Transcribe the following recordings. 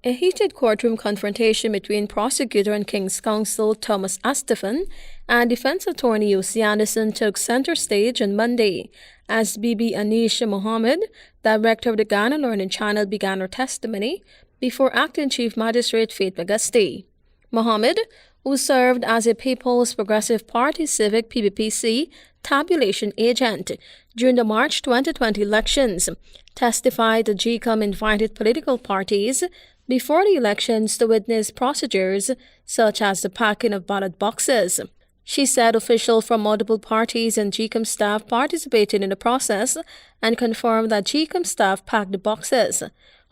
A heated courtroom confrontation between prosecutor and King's Counsel Thomas Astaphan and defense attorney Yusuf Anderson took center stage on Monday as Beebee Anisha Mohammed, director of the Guyana Learning Channel, began her testimony before Acting Chief Magistrate McGusty. Mohammed, who served as a People's Progressive Party Civic PBPC tabulation agent during the March 2020 elections, testified that GECOM invited political parties before the elections to witness procedures such as the packing of ballot boxes. She said officials from multiple parties and GECOM staff participated in the process and confirmed that GECOM staff packed the boxes.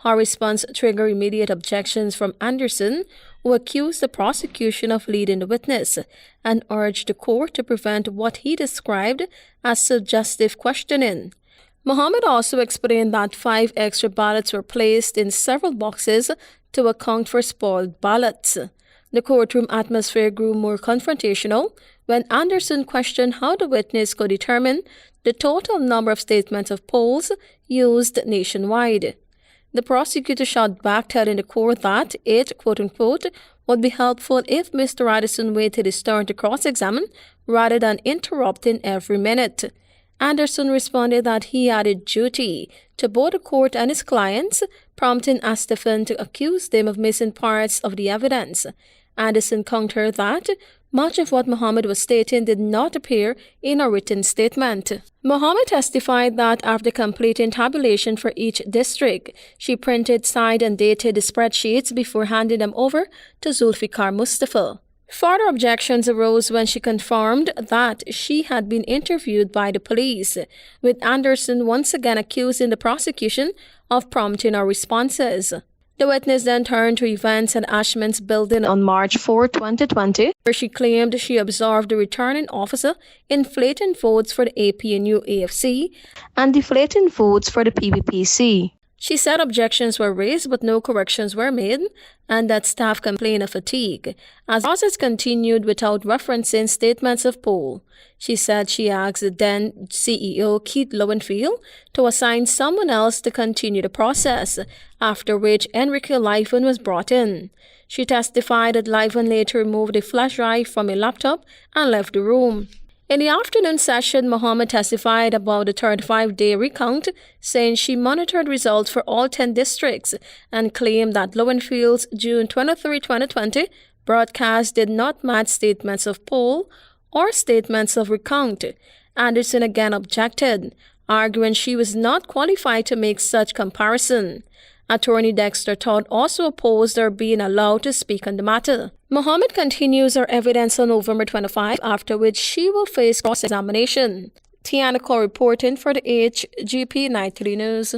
Her response triggered immediate objections from Anderson, who accused the prosecution of leading the witness and urged the court to prevent what he described as suggestive questioning. Mohammed also explained that 5 extra ballots were placed in several boxes to account for spoiled ballots. The courtroom atmosphere grew more confrontational when Anderson questioned how the witness could determine the total number of statements of polls used nationwide. The prosecutor shot back, telling the court that it, quote-unquote, would be helpful if Mr. Addison waited his turn to cross-examine rather than interrupting every minute. Anderson responded that he had a duty to both the court and his clients, prompting Astaphan to accuse them of missing parts of the evidence. Anderson countered that much of what Mohammed was stating did not appear in a written statement. Mohammed testified that after completing tabulation for each district, she printed, signed, and dated the spreadsheets before handing them over to Zulfikar Mustafa. Further objections arose when she confirmed that she had been interviewed by the police, with Anderson once again accusing the prosecution of prompting her responses. The witness then turned to events at Ashman's building on March 4, 2020, where she claimed she observed the returning officer inflating votes for the APNU AFC and deflating votes for the PBPC. She said objections were raised but no corrections were made, and that staff complained of fatigue as the process continued without referencing statements of poll. She said she asked the then CEO Keith Lowenfield to assign someone else to continue the process, after which Enrique Livon was brought in. She testified that Livon later removed a flash drive from a laptop and left the room. In the afternoon session, Mohammed testified about the 35-day recount, saying she monitored results for all 10 districts and claimed that Lowenfield's June 23, 2020 broadcast did not match statements of poll or statements of recount. Anderson again objected, arguing she was not qualified to make such comparison. Attorney Dexter Todd also opposed her being allowed to speak on the matter. Mohammed continues her evidence on November 25, after which she will face cross-examination. Tiana Cole reporting for the HGP Nightly News.